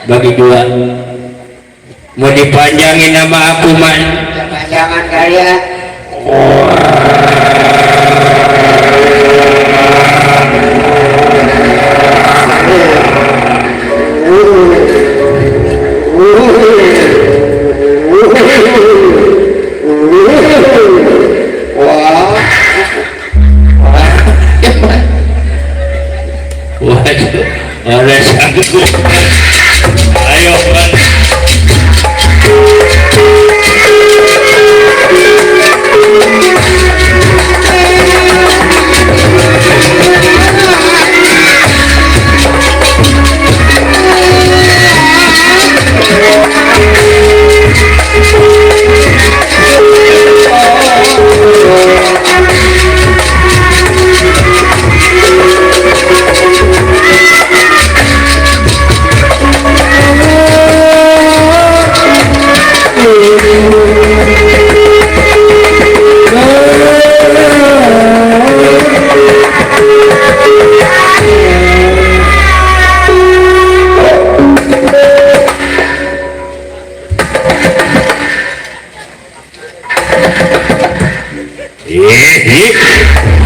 bagi dua. Mau dipanjangin nama aku man? Jangan kalian. Waduh, oleh sanggup. Ayo man.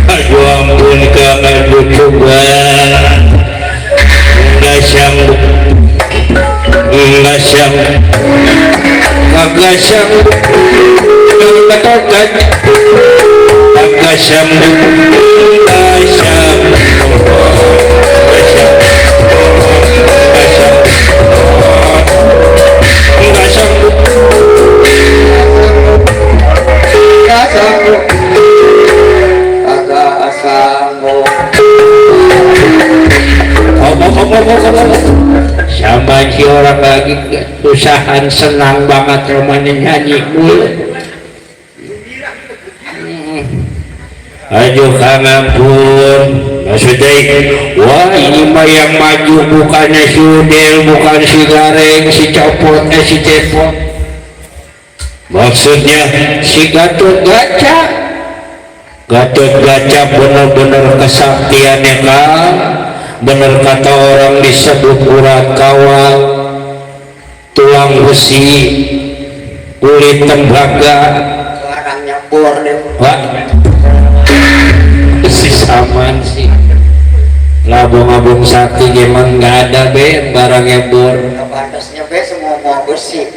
Aduh ampun kangen coba nggak sanggup kagak sanggup katakan kagak sanggup sama si orang lagi usahaan senang banget romannya nyanyi mulu. Aduh kangen maksudnya wah ini mah yang maju bukannya si Udel, bukan si Gareng, si Copot, si Cepot, maksudnya si Gatot Kaca bener-bener kesaktiannya kan. Bener kata orang disebut urat kawat, tulang besi, kulit tembaga, Larang nyebur deh. wah si saman sih labung-labung sakti emang nggak ada be barang nyebur. Batasnya be semua mau besi,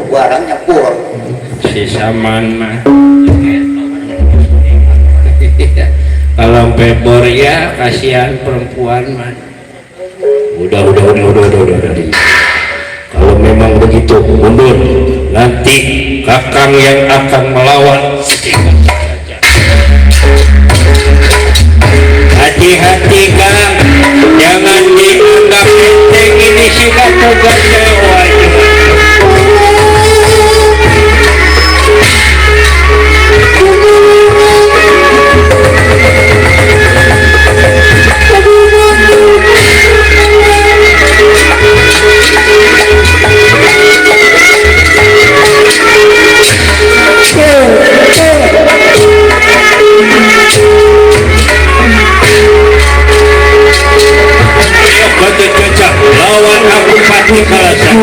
barang nyebur. Si saman mah kalau pebor ya kasihan perempuan mah. Udah. Kalau memang begitu mundur, nanti kakang yang akan melawan. Hati-hati kang, jangan dianggap enteng ini si Gatot Kaca. Gatot Kaca lawan aku Patih Kalasan.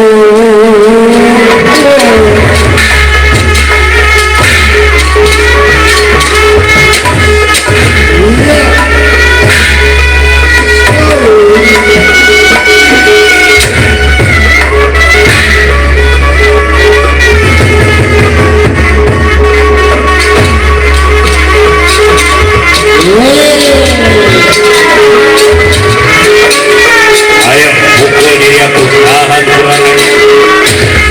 Ayo pukul diri aku, tahan serangan.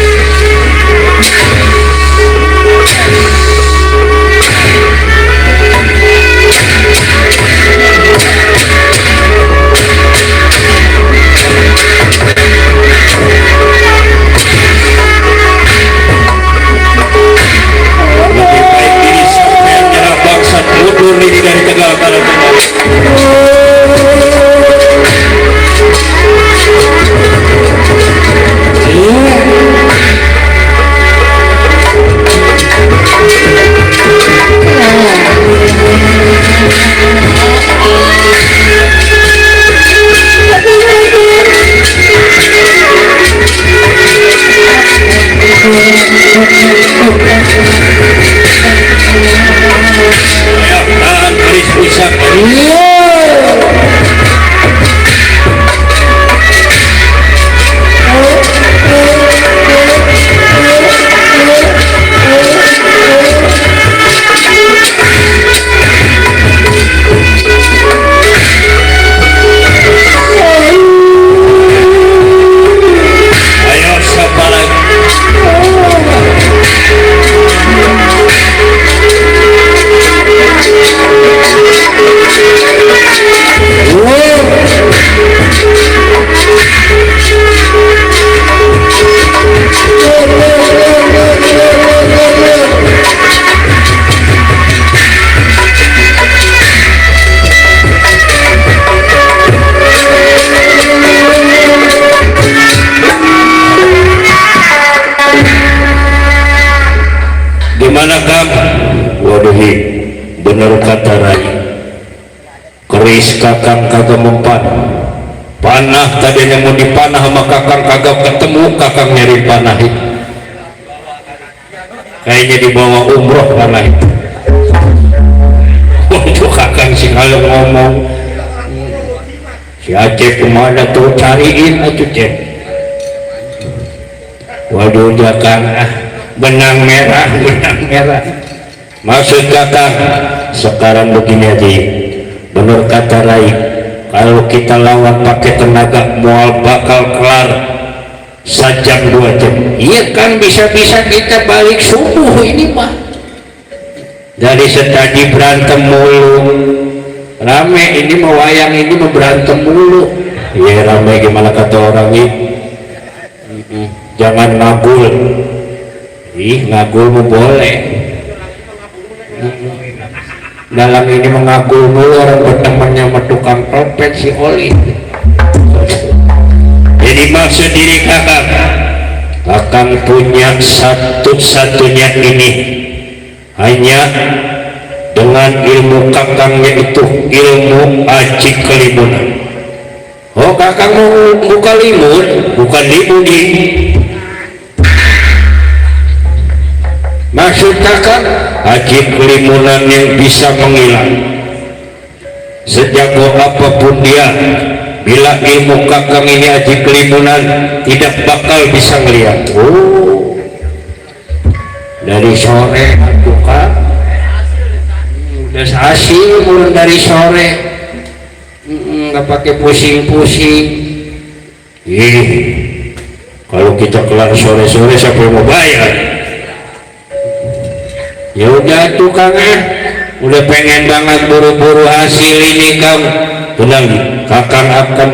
tahan garis bisa. Ayo siapa lagi? Gimana Kang? Waduh, bener kata Rai. Keris kakang kagak mempan. Panah tadinya mau dipanah sama kakang kagak ketemu, kakang nyari panah itu. Kayaknya dibawa umroh panah itu. Waduh kakang sih kalau ngomong, si Aceh kemana tuh, cariin atuh Cek. Waduh kakang benang merah, benang merah. Maksud kakak sekarang begini aja, bener kata Rai, kalau kita lawan pakai tenaga mual bakal kelar sejam 2 jam. Iya kan, bisa-bisa kita balik subuh ini mah. Dari setadi berantem mulu, rame ini mau wayang ini mau berantem mulu. Iya rame gimana kata orang ini, jangan ngagul. Ih, ngagul mau boleh. Dalam ini mengagul mulu, orang bertemannya sama tukang topet si Oli. Jadi maksud diri kakak, kakang punya satu-satunya ini hanya dengan ilmu kakangnya itu, ilmu aji kelimunan. Oh kakang mau buka limun, bukan limun ini. Maksud kakak aji kelimunan yang bisa menghilang sejago apapun dia. Bila ilmu kakang ini aji kelimunan, tidak bakal bisa melihat. Oh, dari sore aku kak udah hasil mulai dari sore, nggak pakai pusing-pusing. Ih, kalau kita kelar sore-sore siapa yang mau bayar? Ya udah tuh Kang, udah pengen banget buru-buru hasil ini Kang. Tenang, kakang akan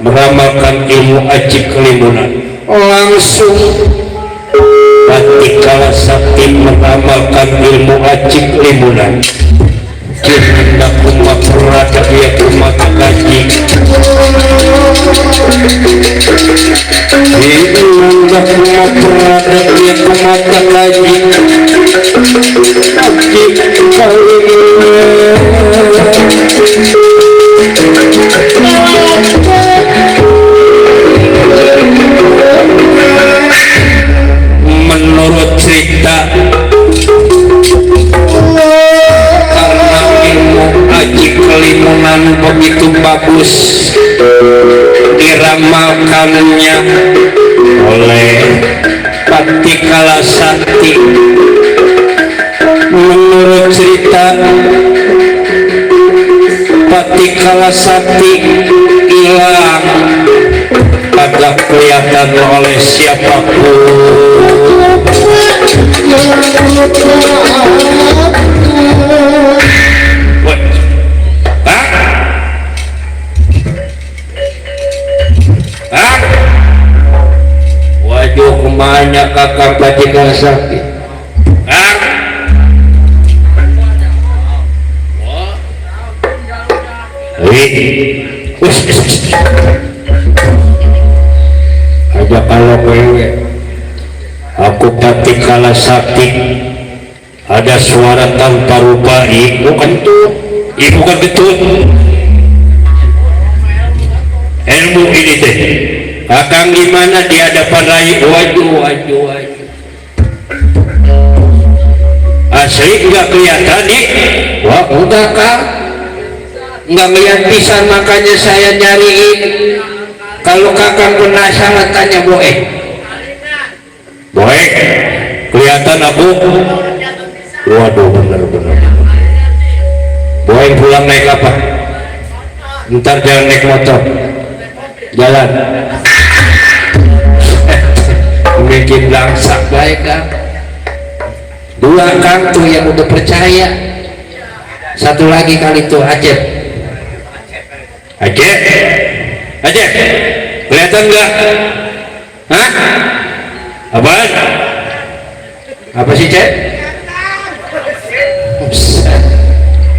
meramalkan ilmu aji kelimunan. Langsung Batikala Sakti meramalkan ilmu aji kelimunan. Jinda kuma perada dia kuma kaji. Jinda kuma perada dia kuma kaji. Menurut cerita, karena ilmu aji kelimunan begitu bagus diramalkannya oleh Batikala Sakti. Menurut cerita, Batikala Sakti hilang, kagak kelihatan oleh siapapun. Waduh, kemana kakak Batikala Sakti? Aja kalau wewe aku Batikala Sakti ada suara tanpa rupa. Bukan tuh, bukan betul ilmu ini teh kakang gimana di hadapan Rai. Waduh asli nggak kelihatan nih. Wah enggak Kang, nggak ngeliat pisan, makanya saya nyariin. Kalau Kakang penasaran tanya Boe. Boe kelihatan aku. Waduh bener-bener. Boe pulang naik apa? Ntar jangan naik motor, jalan. Bikin langsak baik Kang. Dua Kang tuh yang udah percaya. Satu lagi kali tuh Acep. Acep, Acep, kelihatan nggak? Hah? Apaan? Apa sih Cep?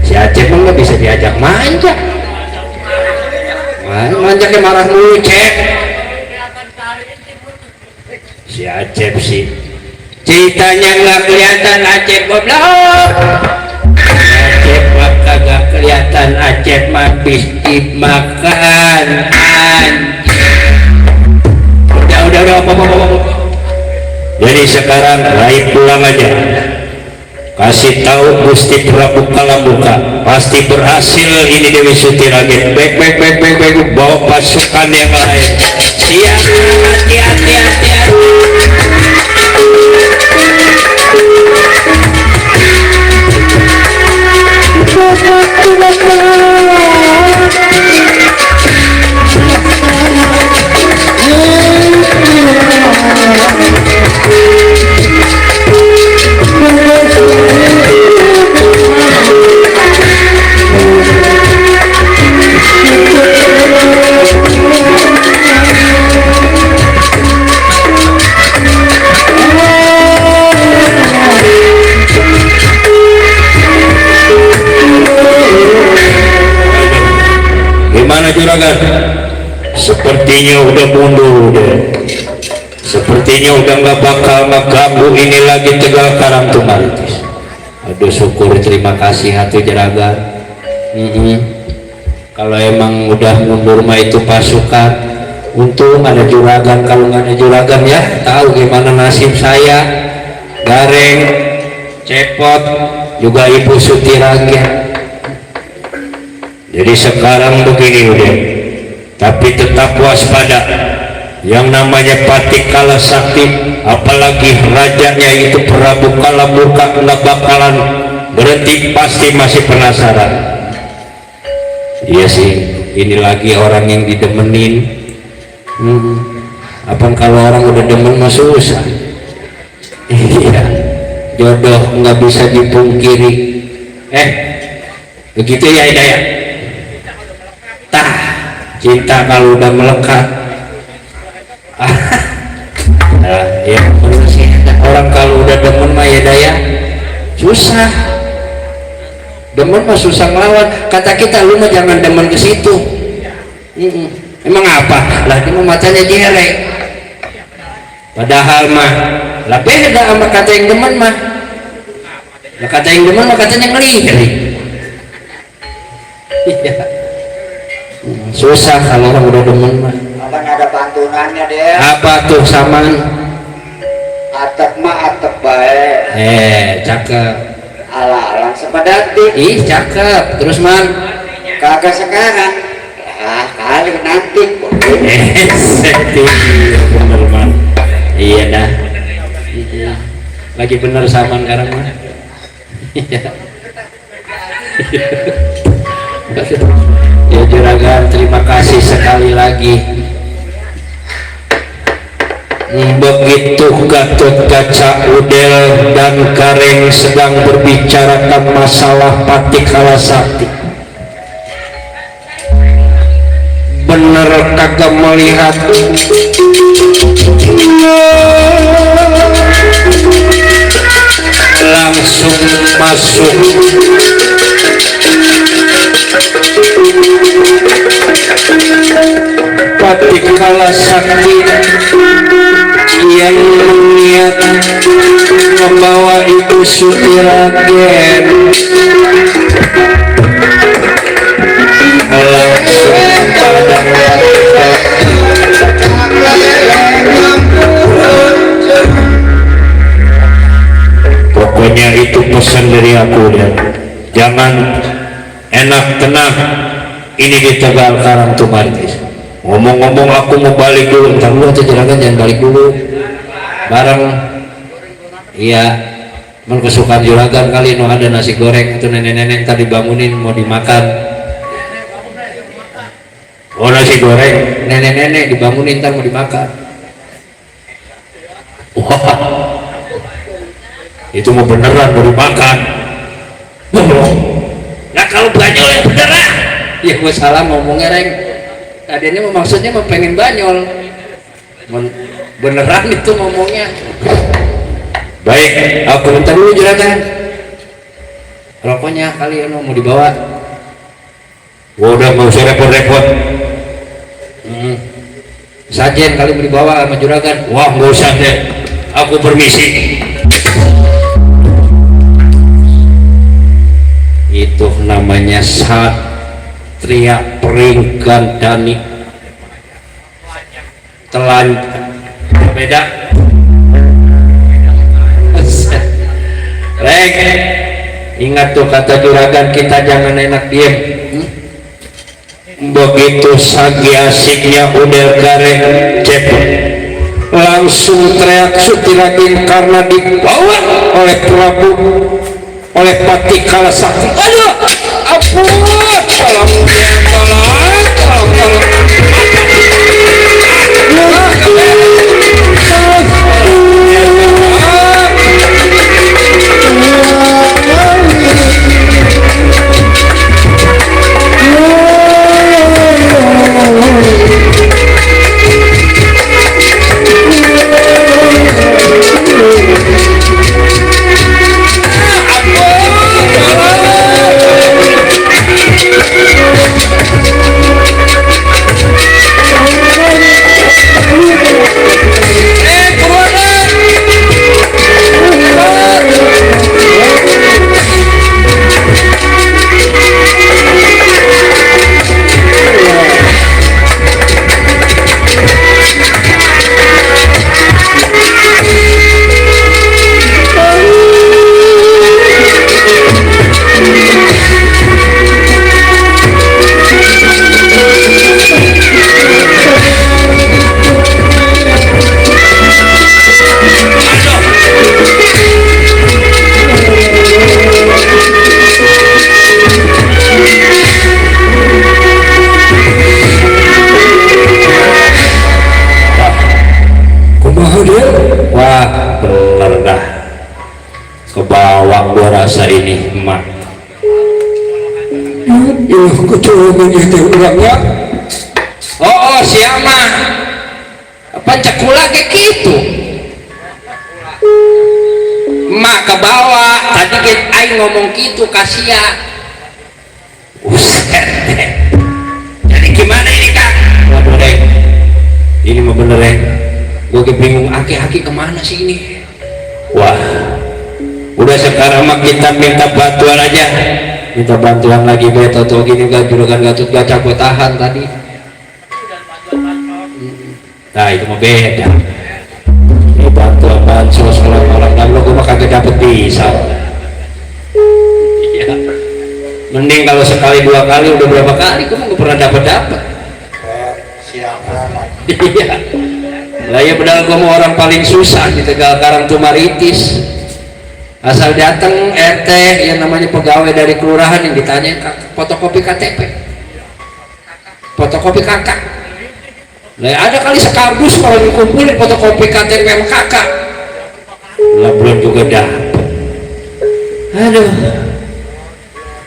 Si Acep mah nggak bisa diajak manja. Manjaknya marah mulu Cep. Si Acep sih ceritanya nggak kelihatan Acep goblok. Acep mah kagak kelihatan, Acep mah bisik makan udah apa. Jadi sekarang Rai pulang aja, kasih tahu Gusti Prabu Kalamuka pasti berhasil ini Dewi Sutiraget. Baik bawa pasukan yang lain. Siap, hati-hati. Gimana juragan? Sepertinya udah mundur deh. Sepertinya udah nggak bakal ngeganggu ini lagi Tegal Karangtumaritis. Aduh syukur, terima kasih hati juragan. Kalau emang udah mundur mah itu pasukan, untung ada juragan. Kalau nggak ada juragan ya tahu gimana nasib saya, Gareng, Cepot, juga Ibu Sutiraget. Jadi sekarang begini udah, tapi tetap waspada. Yang namanya Pati Kala Sakti, apalagi rajanya itu Prabu Kalamuka, nggak bakalan berhenti, pasti masih penasaran. Iya sih, ini lagi orang yang didemenin. Apa kalau orang udah demen mah susah. Iya, jodoh nggak bisa dipungkiri. Begitu ya Hidayah. Tah, cinta kalau udah melekat. Nah, ya bener sih. Orang kalau udah demen mah ya Daya susah. Demen mah susah ngelawan. Kata kita, lu mah jangan demen ke situ. Emang apa? Lah dia mah matanya jelek. Padahal mah lah beda sama kata yang demen mah. Lah kata yang demen mah katanya ngeli. Iya. Susah kalau orang udah demen mah. Abang ada pantunannya deh. Apa tuh saman? Atep mah atep baik. Cakep. Ala-ala sepedati. Ih cakep. Terus man? Kagak sekarang. Ya kali nanti. Bener man. Iya dah. Lagi bener saman sekarang mah. Ya juragan, terima kasih sekali lagi. Begitu Gatot Kaca, Udel dan Gareng sedang berbicarakan masalah Pati Kala Sakti, bener kagak melihat langsung masuk Pati Kala Sakti yang berniat membawa Ibu Sutiraget langsung pada pokoknya itu pesan dari aku ya. Jangan enak tenang ini di Tegal Karangtumaritis. Ngomong-ngomong aku mau balik dulu, ntar lu aja juragan, jangan balik dulu bareng. Iya, men kesukaan juragan kali no ada nasi goreng itu nenek-nenek tadi bangunin mau dimakan. Oh nasi goreng nenek-nenek dibangunin ntar mau dimakan. Wah itu mau beneran mau dimakan. Nah kalau banyol yang beneran ya gue salah ngomongnya reng. Tadinya maksudnya mau pengen banyol, beneran itu ngomongnya. Baik, aku minta dulu juragan. Rokoknya kali ya mau dibawa. Gua udah nggak usah repot-repot. Sajen kali mau dibawa sama juragan. Wah nggak usah deh. Aku permisi. Itu namanya Satria Pringgandani. Telan beda. Rek, ingat tuh kata juragan kita jangan enak diem. Begitu sagi asiknya udah gareng cepet langsung teriak sutiragin karena dibawa oleh Prabu oleh Pati Kalasakti. Aduh, ampun, tolong ya, tolong. Wah bener dah, kebawa gua rasa ini emak. Ya kecolongan itu orangnya. Oh siapa? Pancakula kayak gitu. Emak kebawa tadi kita aing ngomong gitu kasihan. Buset deh. Jadi gimana ini Kang? Waduh Reng, ini mah bener Reng. Gue bingung aki-aki kemana sih ini. Wah udah sekarang mah kita minta bantuan aja, minta bantuan lagi beto tuh gini gak juragan Gatot Kaca gue tahan tadi. Nah itu mah beda, ini bantuan bansos orang-orang dan lo gue mah kagak dapet bisa. Iya mending kalau sekali dua kali udah berapa kali gue mah gak pernah dapet. Iya lah ya padahal gue mau orang paling susah di Tegal Karangtumaritis. Asal datang RT yang namanya pegawai dari kelurahan yang ditanya fotokopi KTP, fotokopi kakak. Lah ada kali sekardus kalau dikumpulin fotokopi KTP sama kakak. Lah belum juga dapet. Aduh.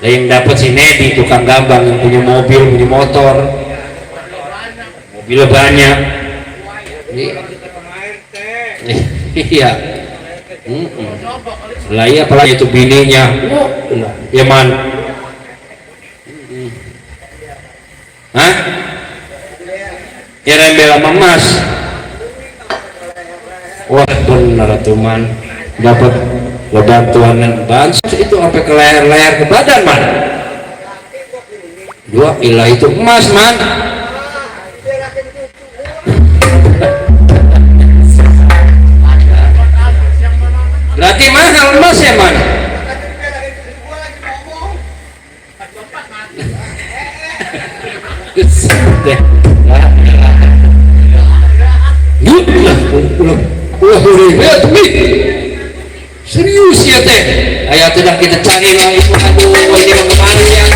Lah yang dapat si Nedi tukang gambang yang punya mobil, punya motor. Mobilnya banyak. Iya. Lah iya apalagi itu bininya. Ya man. Hah? Ya rembel sama Mas. Wah bener tuh man. Dapat bantuan bansos itu sampai ke leher-leher ke badan man. Dua ilah itu emas man. Berarti mahal emas ya? mana? Serius ya teh, ayo tidak kita cari lah itu, aduh ini kemana yang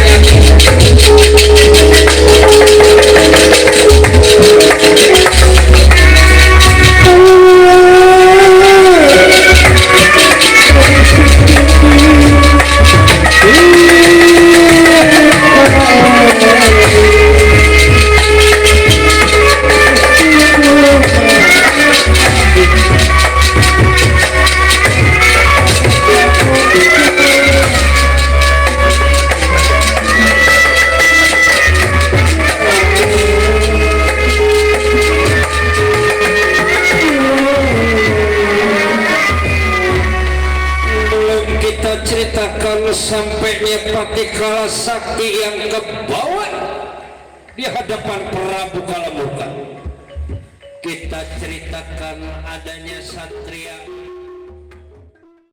ceritakan sampainya pakai kala sakti yang kebawa di hadapan Prabu Kalamurka. Kita ceritakan adanya satria